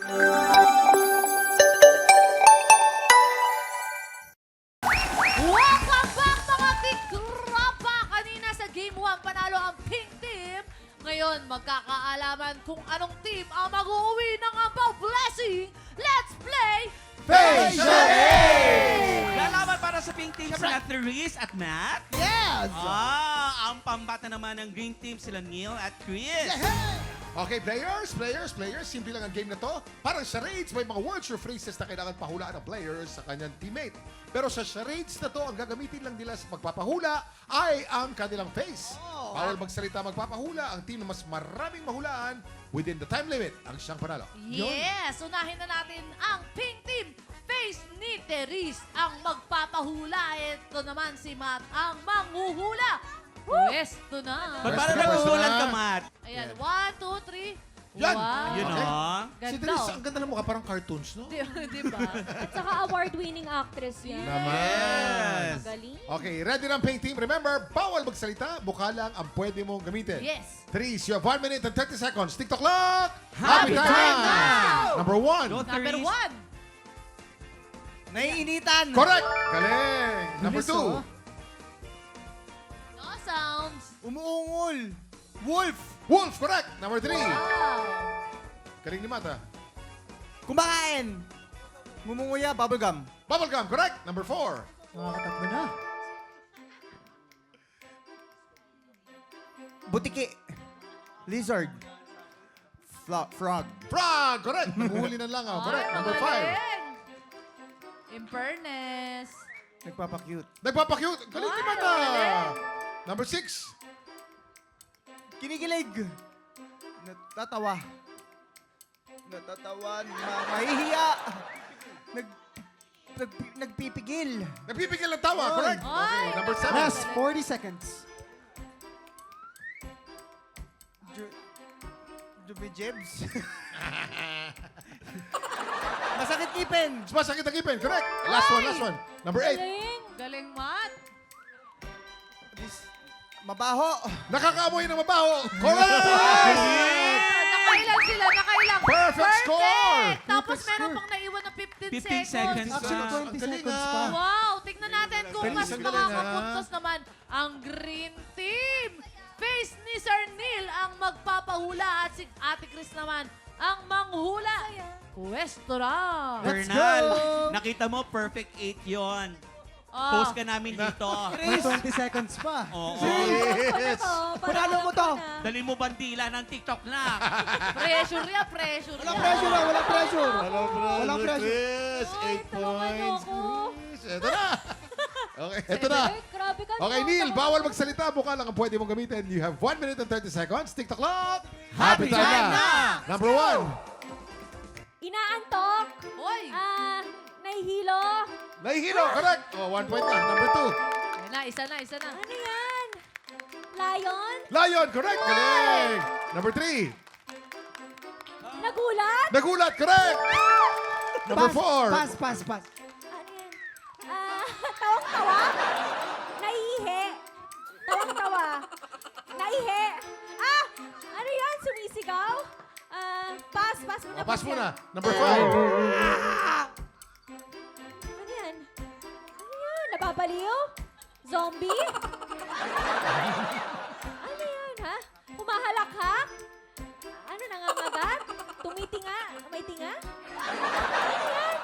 Welcome back mga tigrapa! Kanina sa Game 1, panalo ang Pink Team. Ngayon, magkakaalaman kung anong team ang mag-uuwi ng Ampaw Blessing. Let's play Face Lalaban para sa pink team sila Therese at Matt. Yes! Ang pambata naman ng green team sila Neil at Chris. Okay, players. Simple lang ang game na to. Parang charades, may mga words or phrases na kailangan pahulaan ng players sa kanyang teammate. Pero sa charades na to, ang gagamitin lang nila sa pagpapahula ay ang kanilang face. Bawal magsalita magpapahula. Ang team na mas maraming mahulaan within the time limit ang siyang panalo. Yes! Unahin na natin ang Pink Team. Face ni Therese ang magpapahula. Ito naman si Matt ang manghuhula. Pwesto na. Ba't Pwesto parang na, pwesto nagugulan na. ka, Matt? Ayan, 1, 2, 3. Yan! Wow. Yun, Okay. oh. Si Ganda. Therese, ang ganda ng mukha, parang cartoons, no? Di ba? At saka award-winning actress yan. Yes. Magaling. Okay, ready na ang pink team. Remember, bawal magsalita. Mukha lang ang pwede mong gamitin. Yes. Therese, you have 1 minute and 30 seconds. TikTok clock! Happy time now! Number 1. Go, Number Therese. 1. Naiinitan. Correct! Galing! Number 2. No sounds. Umuungol. Wolf. Wolf, correct! Number 3. Wow. Galing ni Mata. Kumakain. Mumunguya, bubblegum. Bubblegum, correct! Number 4. Nakakatatlo na. Butiki. Lizard. Frog. Frog, correct! Nanguhuli ng langaw, correct! Ay, Number 5. magaling. In fairness. Nagpapakute. Nagpapakute. Galing ni Ay, Mata. magaling. Number 6. Kinikilig. Natatawa. Natatawa. Mahihiya. Nagpipigil. Nagpipigil ng tawa, Oy. correct? Okay, Ay, number 7. Last 40 seconds. Jubijebs. Masakit ipin. Masakit ang ipin, correct? Last one. Number 8. Galing. Galing, Matt. Mabaho. Nakakaamoy ng mabaho. Correct! Nakailang sila, nakailang. Perfect score! Tapos meron pang naiwan na 15 15 seconds. seconds. Actually, 20 seconds pa. Wow, tignan natin kung Galing, mas ang galing, makakapuntos naman ang Green Team. Face ni Sir Neil ang magpapahula at si Ate Chris naman ang manghula. Pwesto na. Bernal, nakita mo, perfect 8 yon. Post ka namin dito. 20 seconds pa. Oo. Yes! Panalo mo to. Dali mo bandila ng TikTok na. Pressure yan, pressure Walang yan. pressure na, walang pressure. Walang pressure. Chris, 8 Ay, tulungan niyo points. ako. Chris. Ito na. Okay, ito na. Ay, grabe ka. Okay, Neil, bawal magsalita. Mukha lang ang pwede mong gamitin. You have 1 minute and 30 seconds. TikTok clock. Happy time na! Number 1. Inaantok. Hoy! Nahihilo. Nahihilo, correct. Oh, 1 point na. Number 2. Ayun na, isa na, isa na. Ano yan? Lion? Lion, correct. Galing. Number 3. Nagulat? Nagulat, correct. Number 4. Pass. Ano yan? Tawang-tawa? Naihi. Tawang-tawa. Naihi. Ano yan? Sumisigaw? Pass muna. Pass muna. Number 5. Ano yan? Nababaliw? Zombie? Ano yan, ha? Humahalakhak? Ano, nangangagat? Tumitinga? May tinga? Ano yan?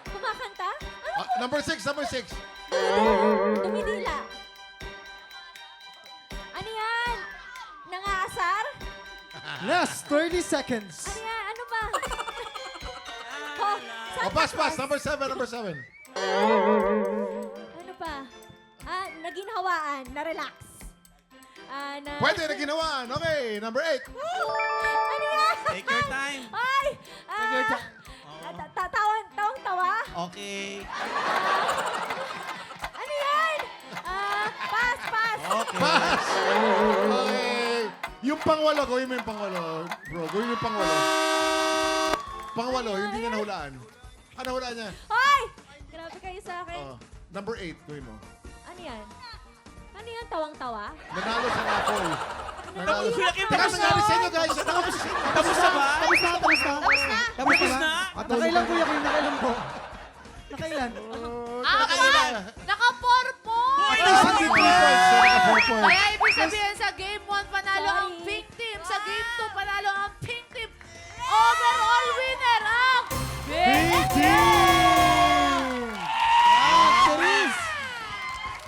Kumakanta? Ano? Number 6. Dumidila? Ano yan? Nangaasar? Last 30 seconds. Ano yan? Ano ba? Oh, pass. Number 7. Ano ba? Naginhawaan, na-relax. Pwede na ginawaan. Okay, number 8. Ano yan? Take your time. Ay! Tawang-tawa? Okay. Ano yan? Pass. Pass. Okay. Yung pangwalo, gawin mo yung pangwalo. Bro, gawin mo yung pangwalo. Pangwalo, yung hindi niya nahulaan. Ano nahulaan niya? Ay! Grabe kayo sa akin. Oh, number 8, gawin mo. Ano yan? Ano yan? Tawang-tawa? Nanalo sa raffle. Nanalo sa... Pinakita Teka, ko nangyari sa inyo, guys. Tapos na ba? Tapos na. Tapos na? Nakailan kuya ko yung nakailan po? Nakailan? Apat! Naka-4 points! Hindi 3 points. So, naka 4 points. Kaya ibig sabihin sa Game 1, panalo ang Sorry. pink team. Sa Game 2, panalo ang pink team. Overall winner ang pink team! Cherise!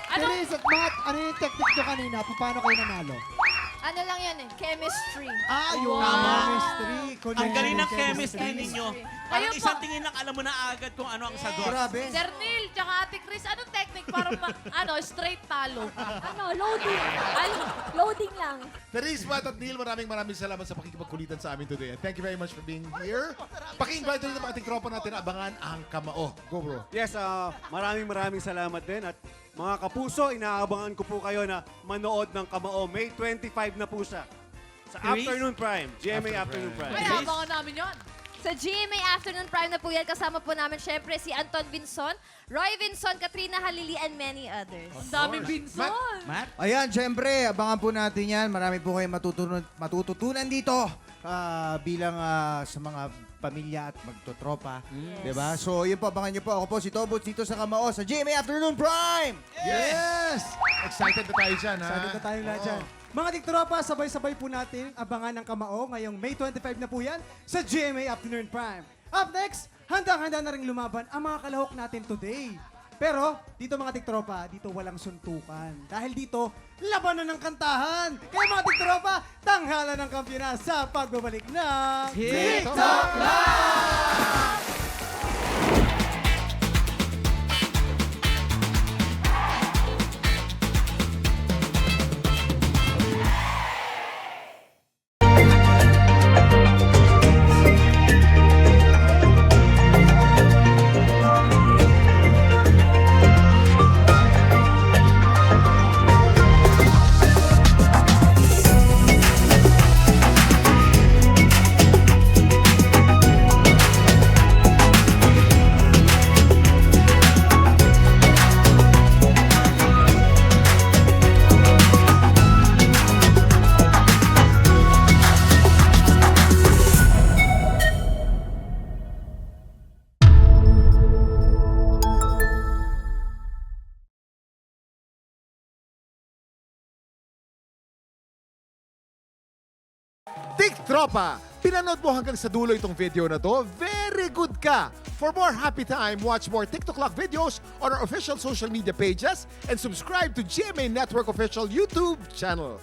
Ano? Cherise at Matt, ano yung technique nyo kanina? Paano kayo nanalo? Ano lang yan chemistry. Ah, yung Tama. chemistry. Ang galing ng chemistry ninyo. Parang Ayun isang po. tingin lang alam mo na agad kung ano ang sagot. Grabe. Sir Neil, tsaka Ate Chris, anong technique para straight talo? Loading. Loading lang. Therese, Matt at Neil, maraming salamat sa pakikipagkulitan sa amin today. And thank you very much for being here. Paki-invite ulit ang mga ating tropa natin na abangan ang Kamao. Go, bro. Yes, maraming salamat din. At mga kapuso, inaabangan ko po kayo na manood ng Kamao. May 25 na po siya. Sa Therese? Afternoon Prime. GMA Afternoon Prime. Ay, abangan namin yan. Sa GMA Afternoon Prime na po yan, kasama po namin syempre si Anton Vinson, Roy Vinson, Katrina Halili, and many others. Ang daming binson. Matt? Ayan, syempre, abangan po natin yan. Marami po kayong matututunan dito bilang sa mga pamilya at magtotropa. Diba? So, yun po, abangan nyo po. Ako po si Tobots dito sa Kamao sa GMA Afternoon Prime! Yes! Excited na tayo dyan, ha? Excited na tayo lahat dyan. Mga tiktropa, sabay-sabay po natin abangan ng Kamao ngayong May 25 na po yan sa GMA Afternoon Prime. Up next, handang-handa na rin lumaban ang mga kalahok natin today. Pero, dito mga tiktropa, dito walang suntukan. Dahil dito, labanan ng kantahan. Kaya mga tiktropa, tanghala ng kampiyona sa pagbabalik ng TikTok Tropa, pinanood mo hanggang sa dulo itong video na to? Very good ka! For more happy time, watch more TikTok Clock videos on our official social media pages and subscribe to GMA Network official YouTube channel.